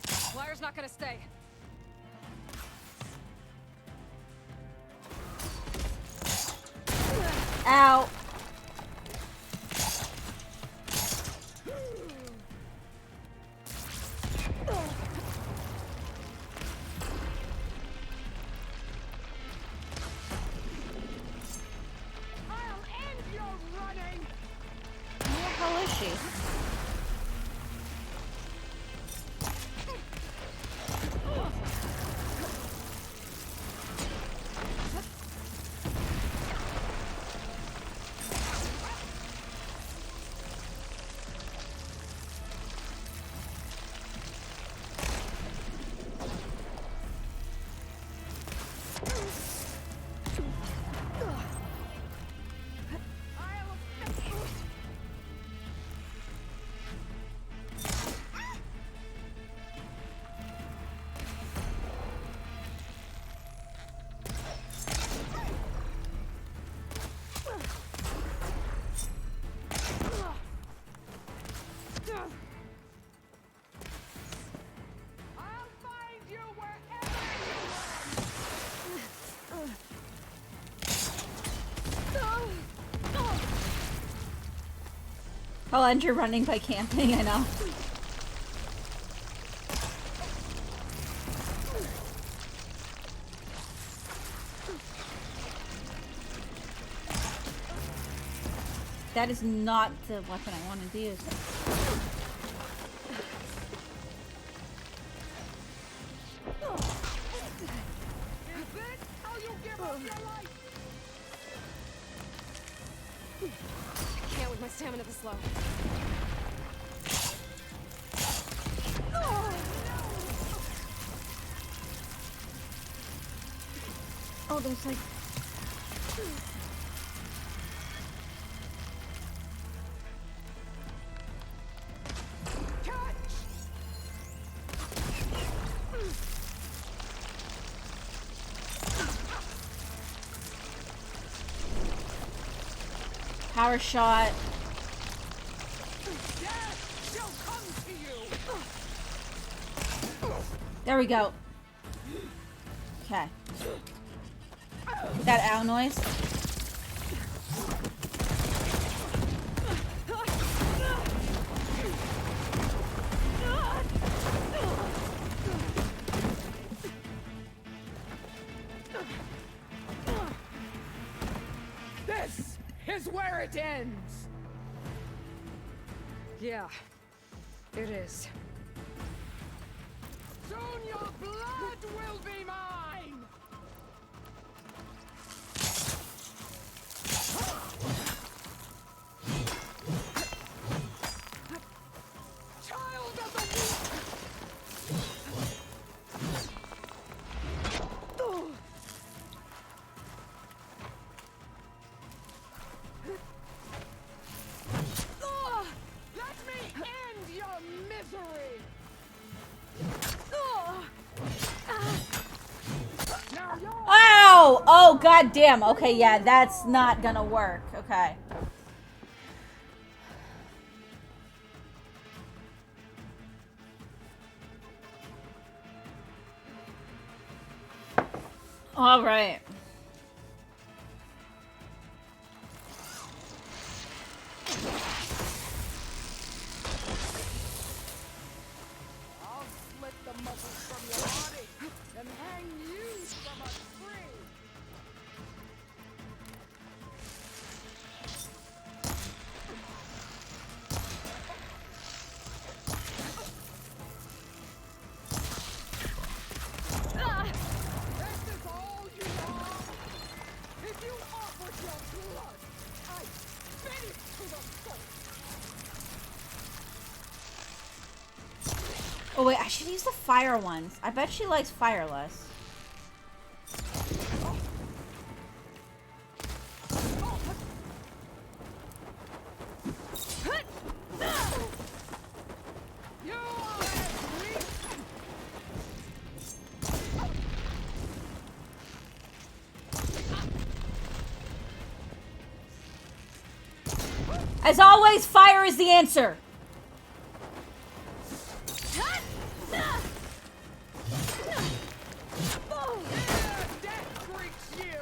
Flyer's not gonna stay. Ow. I'll end your running! Where the hell is she? I'll end your running by camping, I know. That is not the weapon I wanted to use. I can't with my stamina this low. Oh, there's like... Power shot. There we go. Okay. That owl noise. This is where it ends! Yeah, it is. Soon your blood will be mine! Child of the Let me end your misery! Ow! Oh, god damn. Okay, yeah, that's not gonna work. Okay. All right. I'll split the muscles from your body and hang you from a tree! This is all you are? If you offered your blood, I'd spit it to the foot! Oh wait, I should use the fire ones. I bet she likes fireless. You are as weak. As always, fire is the answer. Death greets you!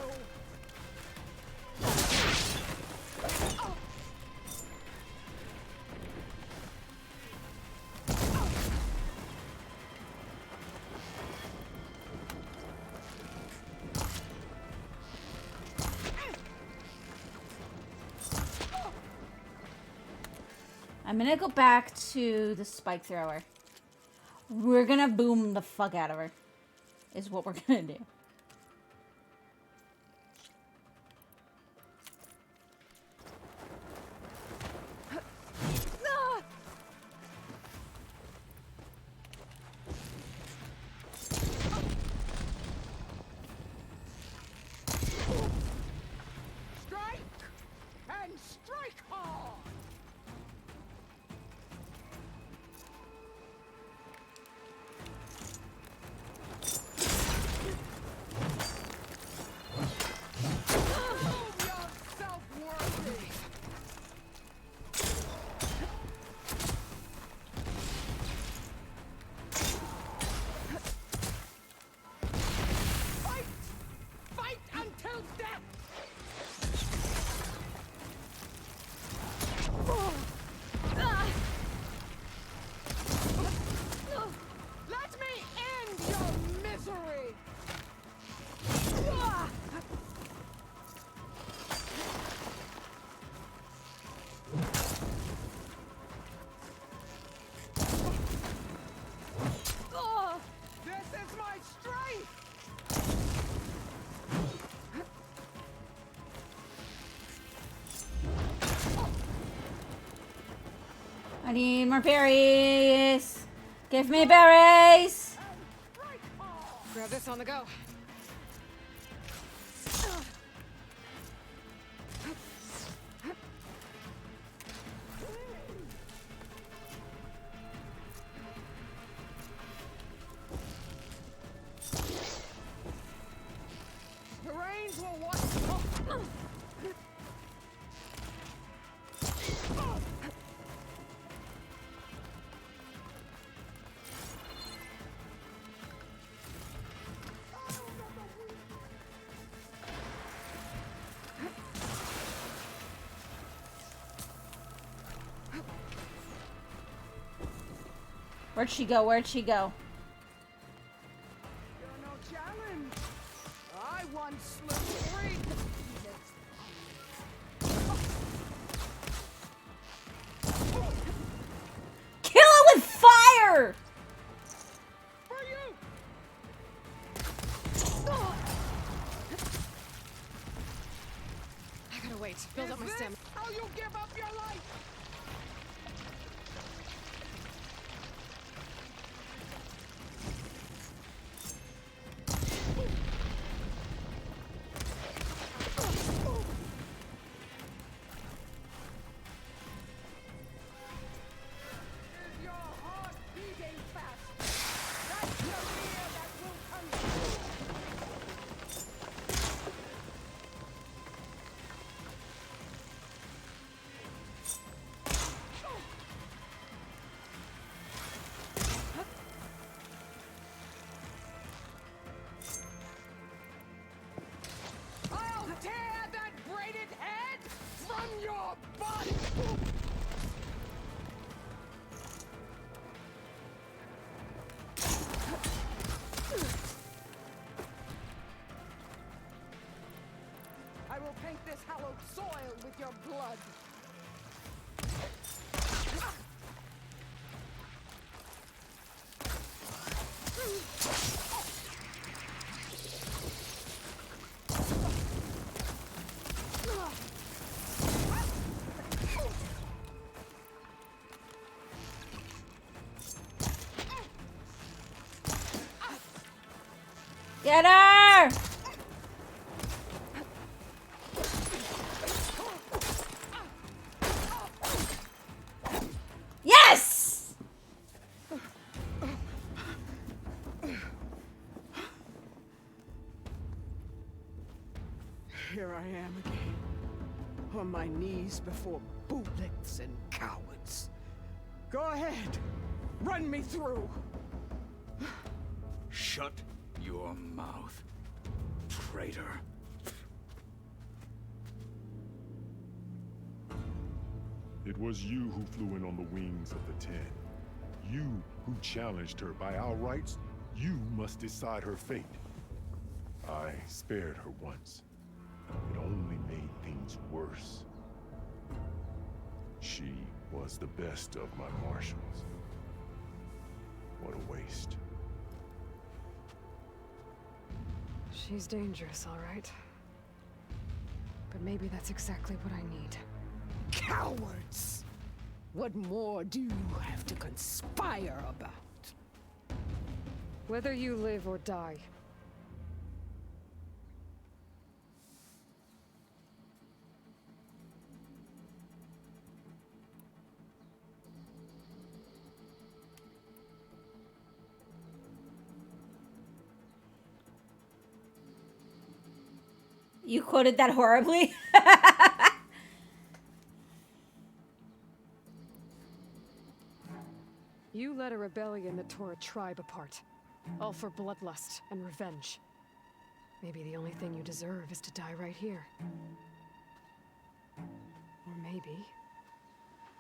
I'm gonna go back to the spike thrower. We're gonna boom the fuck out of her. Is what we're gonna do. Strike and strike hard. Prove yourself worthy. Fight! Fight until death! Let me end your misery! This is my strength! I need more berries. Give me berries. Grab this on the go. The rains will watch. Where'd she go? Where'd she go? You're no challenge. I once slew three. Kill it with fire! For you. I gotta wait. Build up my Is this stamina. how you give up your life? Is your heart beating fast? That's the fear that will consume. I'll tear that braided head from your body! I will paint this hallowed soil with your blood. Get her! Yes! Here I am again, on my knees before bootlets and cowards. Go ahead, run me through. Shut your mouth, traitor. It was you who flew in on the wings of the Ten. You who challenged her. By our rights, you must decide her fate. I spared her once. It only made things worse. She was the best of my marshals. What a waste. She's dangerous, all right. But maybe that's exactly what I need. Cowards! What more do you have to conspire about? Whether you live or die. You quoted that horribly. You led a rebellion that tore a tribe apart. All for bloodlust and revenge. Maybe the only thing you deserve is to die right here. Or maybe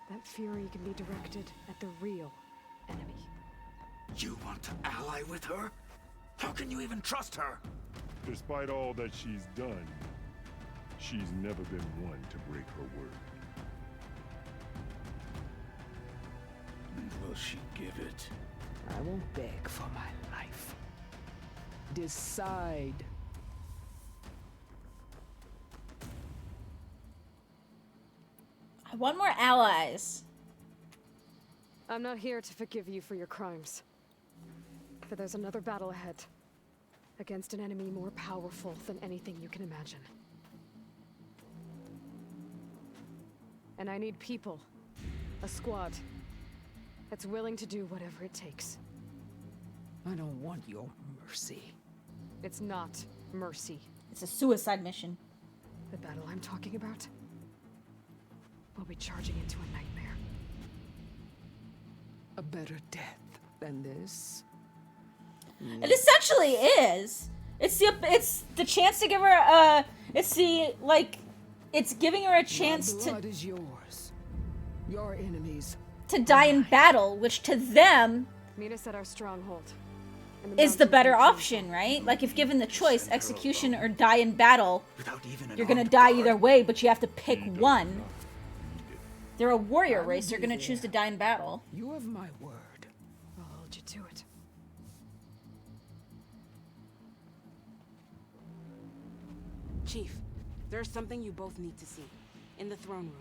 that fury can be directed at the real enemy. You want to ally with her? How can you even trust her? Despite all that she's done, she's never been one to break her word. Will she give it? I won't beg for my life. Decide. I want more allies. I'm not here to forgive you for your crimes. But there's another battle ahead. Against an enemy more powerful than anything you can imagine. And I need people. A squad. That's willing to do whatever it takes. I don't want your mercy. It's not mercy. It's a suicide mission. The battle I'm talking about will be charging into a nightmare. A better death than this? It essentially is. It's the chance to give her a. It's giving her a chance My blood is yours. Your enemies. To die in battle, which to them Meet us at our stronghold. is the better option, right? Like if given the choice, execution or die in battle, you're gonna die either way, but you have to pick one. They're a warrior race. They're gonna choose to die in battle. You have my word. I'll hold you to it. Chief, there's something you both need to see. In the throne room.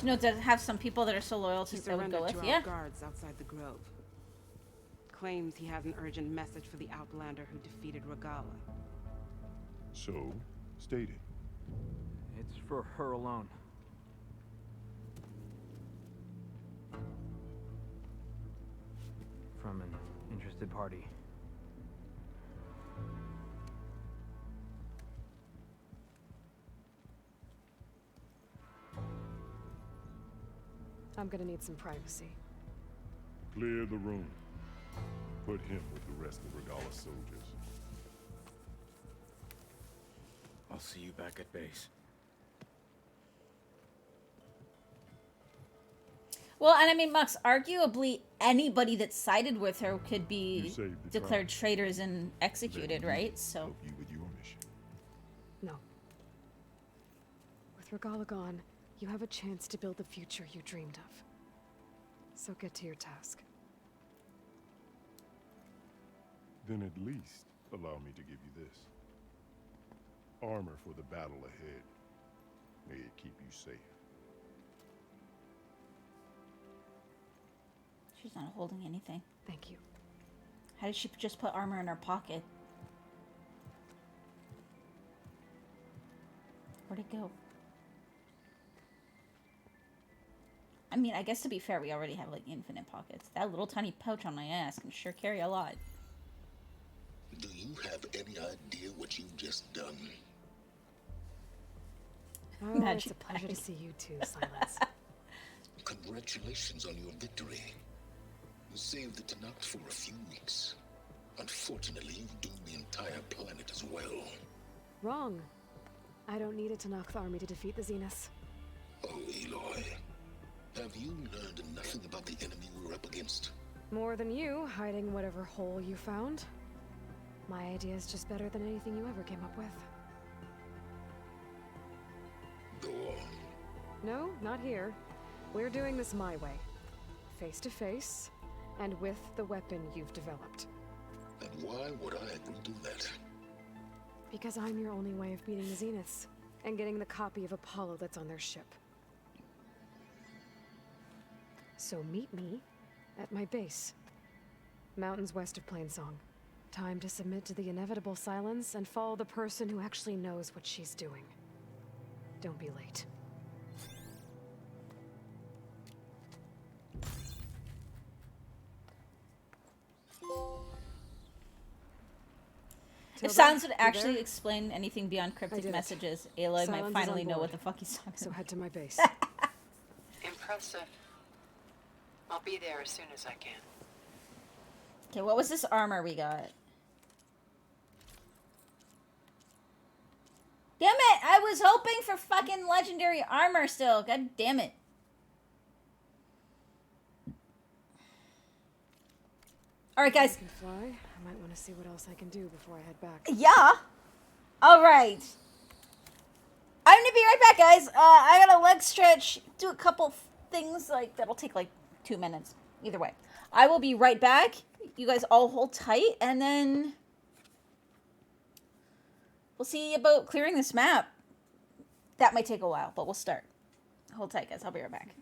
You know, to have some people that are so loyal to they would go with, yeah. Guards outside the grove. Claims he has an urgent message for the Outlander who defeated Regala. So, state it. It's for her alone. From an interested party. I'm gonna need some privacy. Clear the room. Put him with the rest of Regala's soldiers. I'll see you back at base. Well, and I mean, Max, arguably anybody that sided with her could be declared tribe. traitors and executed, right? So. Help you with your mission. No. With Regala gone, you have a chance to build the future you dreamed of. So get to your task. Then at least allow me to give you this. Armor for the battle ahead. May it keep you safe. She's not holding anything. Thank you. How did she just put armor in her pocket? Where'd it go? I mean, I guess to be fair, we already have, like, infinite pockets. That little tiny pouch on my ass can sure carry a lot. Do you have any idea what you've just done? Oh, it's a pleasure to see you too, Silence. Congratulations on your victory. You saved the Tenakth for a few weeks. Unfortunately, you've doomed the entire planet as well. Wrong. I don't need a Tenakth army to defeat the Zeniths. Oh, Aloy. Have you learned nothing about the enemy we're up against? More than you, hiding whatever hole you found. My idea is just better than anything you ever came up with. Go on. No, not here. We're doing this my way. Face to face, and with the weapon you've developed. And why would I agree to that? Because I'm your only way of beating the Zeniths, and getting the copy of Apollo that's on their ship. So meet me at my base. Mountains west of Plainsong. Time to submit to the inevitable silence and follow the person who actually knows what she's doing. Don't be late. If Silence would you actually there? explain anything beyond cryptic did it. messages, Aloy might Silence is finally on know board. what the fuck he's talking So about. head to my base. Impressive. I'll be there as soon as I can. Okay, what was this armor we got? Damn it! I was hoping for fucking legendary armor still. God damn it. Alright, guys. I can fly. I might want to see what else I can do before I head back. Yeah. Alright. I'm gonna be right back, guys. I got a leg stretch. Do a couple things like that'll take like 2 minutes. Either way. I will be right back. You guys all hold tight, and then we'll see about clearing this map. That might take a while, but we'll start. Hold tight, guys. I'll be right back.